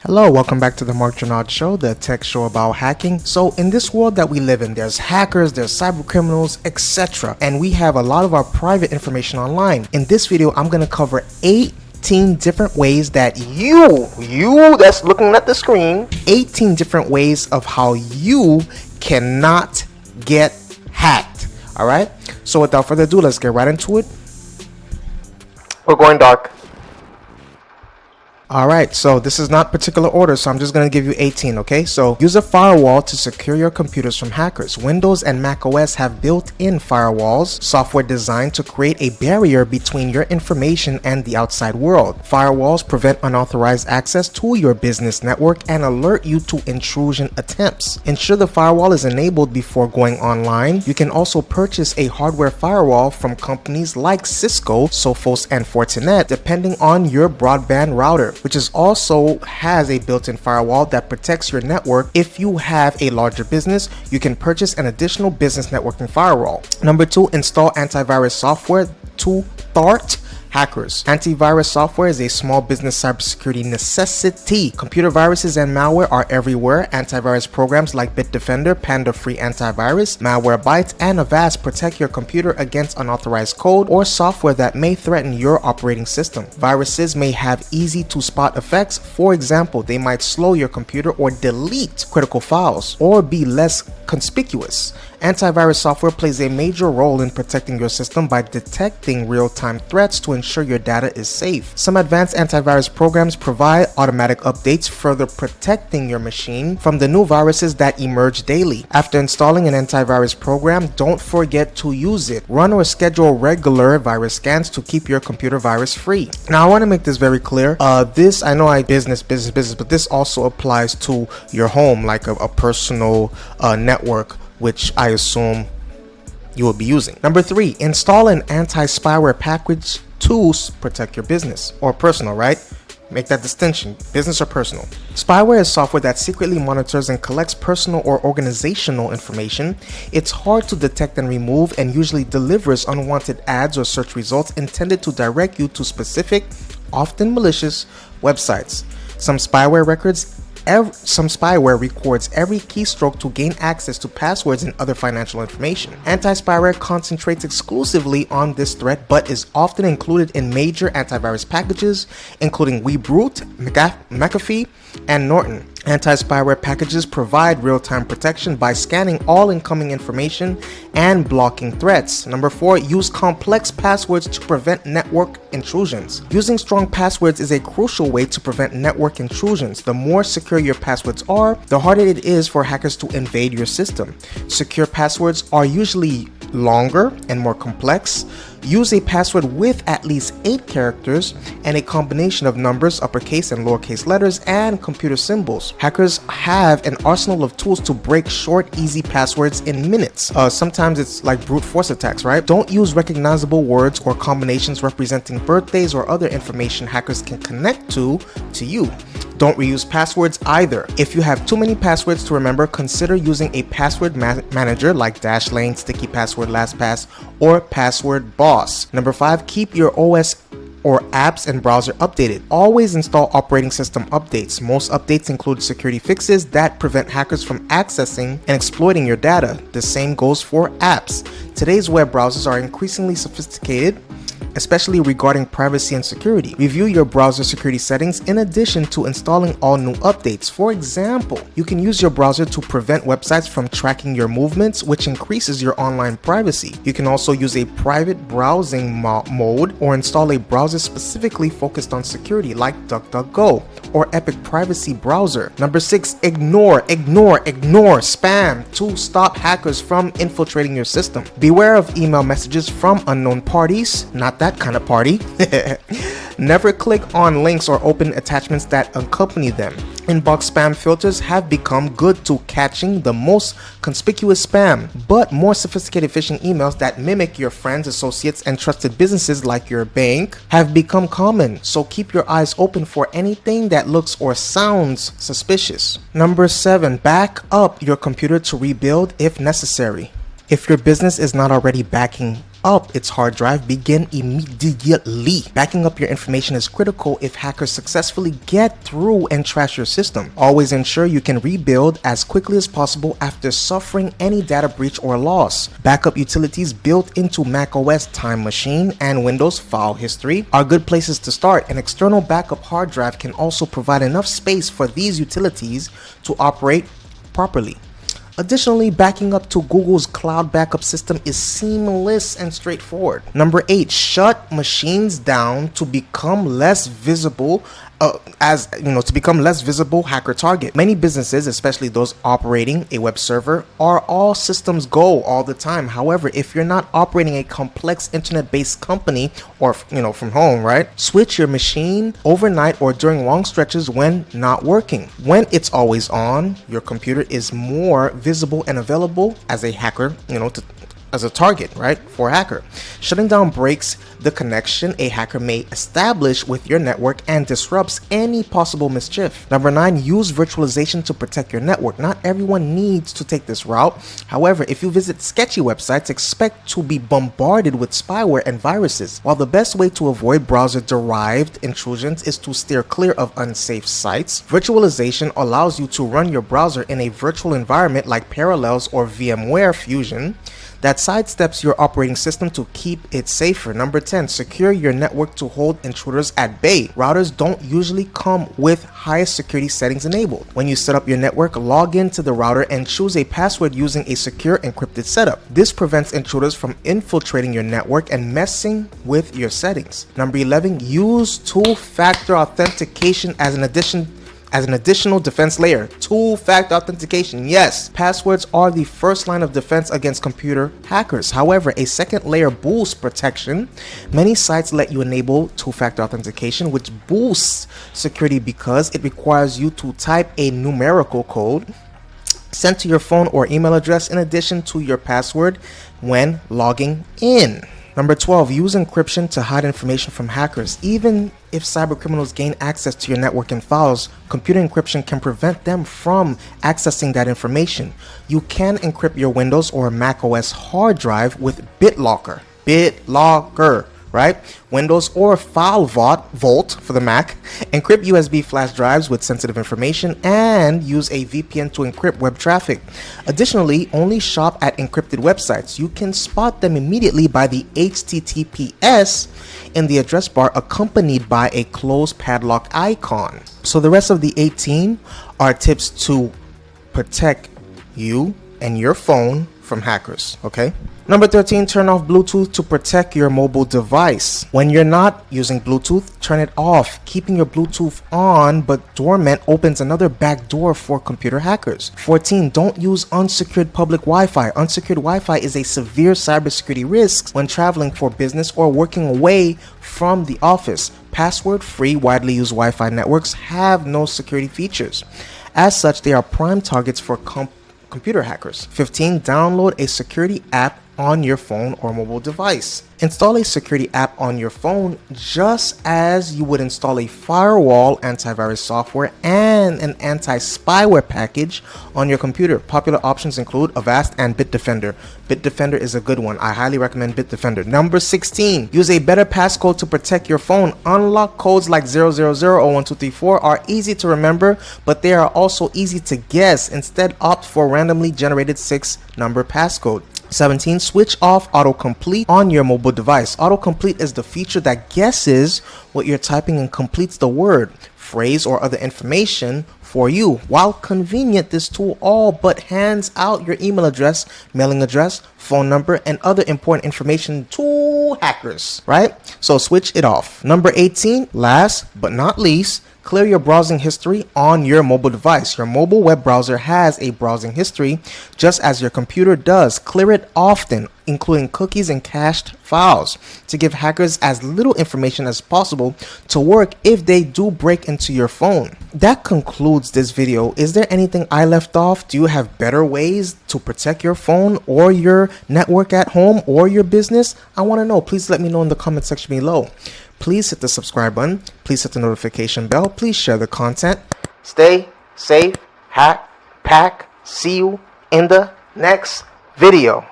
Hello, welcome back to the Mark Janard Show, the tech show about hacking. So in this world that we live in, there's hackers, there's cyber criminals, etc. And we have a lot of our private information online. In this video, I'm going to cover 18 different ways that you that's looking at the screen, 18 different ways of how you cannot get hacked. All right. So without further ado, let's get right into it. We're going dark. Alright, so this is not particular order, so I'm just going to give you 18, okay? So use a firewall to secure your computers from hackers. Windows and Mac OS have built-in firewalls, software designed to create a barrier between your information and the outside world. Firewalls prevent unauthorized access to your business network and alert you to intrusion attempts. Ensure the firewall is enabled before going online. You can also purchase a hardware firewall from companies like Cisco, Sophos, and Fortinet, depending on your broadband router, which also has a built-in firewall that protects your network. If you have a larger business, you can purchase an additional business networking firewall. Number 2, install antivirus software to thwart hackers. Antivirus software is a small business cybersecurity necessity. Computer viruses and malware are everywhere. Antivirus programs like Bitdefender, Panda Free Antivirus, Malwarebytes, and Avast protect your computer against unauthorized code or software that may threaten your operating system. Viruses may have easy to spot effects. For example, they might slow your computer or delete critical files or be less conspicuous. Antivirus software plays a major role in protecting your system by detecting real-time threats to ensure your data is safe. Some advanced antivirus programs provide automatic updates, further protecting your machine from the new viruses that emerge daily. After installing an antivirus program, don't forget to use it. Run or schedule regular virus scans to keep your computer virus free. Now, I want to make this very clear. This, I know business, but this also applies to your home, like a personal network, which I assume you will be using. Number 3, install an anti-spyware package to protect your business or personal, right? Make that distinction, business or personal. Spyware is software that secretly monitors and collects personal or organizational information. It's hard to detect and remove and usually delivers unwanted ads or search results intended to direct you to specific, often malicious websites. Some spyware records every keystroke to gain access to passwords and other financial information. Anti-spyware concentrates exclusively on this threat, but is often included in major antivirus packages, including Webroot, McAfee, and Norton. Anti-spyware packages provide real-time protection by scanning all incoming information and blocking threats. Number 4, use complex passwords to prevent network intrusions. Using strong passwords is a crucial way to prevent network intrusions. The more secure your passwords are, the harder it is for hackers to invade your system. Secure passwords are usually longer and more complex. Use a password with at least 8 characters and a combination of numbers, uppercase and lowercase letters, and computer symbols. Hackers have an arsenal of tools to break short, easy passwords in minutes. Sometimes it's like brute force attacks, right? Don't use recognizable words or combinations representing birthdays or other information hackers can connect to you. Don't reuse passwords either. If you have too many passwords to remember, consider using a password manager like Dashlane, Sticky Password, LastPass, or Password Boss. Number 5, keep your OS or apps and browser updated. Always install operating system updates. Most updates include security fixes that prevent hackers from accessing and exploiting your data. The same goes for apps. Today's web browsers are increasingly sophisticated, especially regarding privacy and security. Review your browser security settings in addition to installing all new updates. For example, you can use your browser to prevent websites from tracking your movements, which increases your online privacy. You can also use a private browsing mode or install a browser specifically focused on security like DuckDuckGo or Epic Privacy Browser. Number 6, ignore spam to stop hackers from infiltrating your system. Beware of email messages from unknown parties, not that kind of party. Never click on links or open attachments that accompany them. Inbox spam filters have become good to catching the most conspicuous spam, but more sophisticated phishing emails that mimic your friends, associates, and trusted businesses like your bank have become common, so keep your eyes open for anything that looks or sounds suspicious. Number 7, back up your computer to rebuild if necessary. If your business is not already backing up its hard drive, begin immediately. Backing up your information is critical if hackers successfully get through and trash your system. Always ensure you can rebuild as quickly as possible after suffering any data breach or loss. Backup utilities built into macOS Time Machine and Windows File History are good places to start. An external backup hard drive can also provide enough space for these utilities to operate properly. Additionally, backing up to Google's cloud backup system is seamless and straightforward. Number 8, shut machines down to become less visible hacker target. Many businesses, especially those operating a web server, are all systems go all the time. However, if you're not operating a complex internet-based company or from home, right? Switch your machine overnight or during long stretches when not working. When it's always on, your computer is more visible and available as a hacker, as a target, right, for a hacker. Shutting down breaks the connection a hacker may establish with your network and disrupts any possible mischief. Number 9, use virtualization to protect your network. Not everyone needs to take this route. However, if you visit sketchy websites, expect to be bombarded with spyware and viruses. While the best way to avoid browser-derived intrusions is to steer clear of unsafe sites, virtualization allows you to run your browser in a virtual environment like Parallels or VMware Fusion that sidesteps your operating system to keep it safer. Number 10, secure your network to hold intruders at bay. Routers don't usually come with highest security settings enabled. When you set up your network, log into the router and choose a password using a secure encrypted setup. This prevents intruders from infiltrating your network and messing with your settings. Number 11, use two-factor authentication as an additional defense layer. Two-factor authentication. Yes, passwords are the first line of defense against computer hackers. However, a second layer boosts protection. Many sites let you enable two-factor authentication, which boosts security because it requires you to type a numerical code sent to your phone or email address in addition to your password when logging in. Number 12, use encryption to hide information from hackers. Even if cybercriminals gain access to your network and files, computer encryption can prevent them from accessing that information. You can encrypt your Windows or macOS hard drive with BitLocker. Right? Windows or File Vault for the Mac. Encrypt USB flash drives with sensitive information and use a VPN to encrypt web traffic. Additionally, only shop at encrypted websites. You can spot them immediately by the HTTPS in the address bar accompanied by a closed padlock icon. So the rest of the 18 are tips to protect you and your phone from hackers, okay? Number 13, turn off Bluetooth to protect your mobile device. When you're not using Bluetooth, turn it off. Keeping your Bluetooth on but dormant opens another back door for computer hackers. 14, don't use unsecured public Wi-Fi. Unsecured Wi-Fi is a severe cybersecurity risk when traveling for business or working away from the office. Password-free, widely used Wi-Fi networks have no security features. As such, they are prime targets for computer hackers. 15, download a security app on your phone or mobile device. Install a security app on your phone just as you would install a firewall, antivirus software, and an anti-spyware package on your computer. Popular options include Avast and Bitdefender. Bitdefender is a good one. I highly recommend Bitdefender. Number 16, use a better passcode to protect your phone. Unlock codes like 000 or 1234 are easy to remember, but they are also easy to guess. Instead, opt for randomly generated 6-number passcode. 17, switch off autocomplete on your mobile device. Autocomplete is the feature that guesses what you're typing and completes the word, phrase, or other information for you. While convenient, this tool all but hands out your email address, mailing address, phone number, and other important information to hackers, right? So switch it off. Number 18, last but not least, clear your browsing history on your mobile device. Your mobile web browser has a browsing history just as your computer does. Clear it often, including cookies and cached files, to give hackers as little information as possible to work if they do break into your phone. That concludes this video. Is there anything I left off? Do you have better ways to protect your phone or your network at home or your business? I want to know. Please let me know in the comment section below. Please hit the subscribe button. Please hit the notification bell. Please share the content. Stay safe, hack, pack. See you in the next video.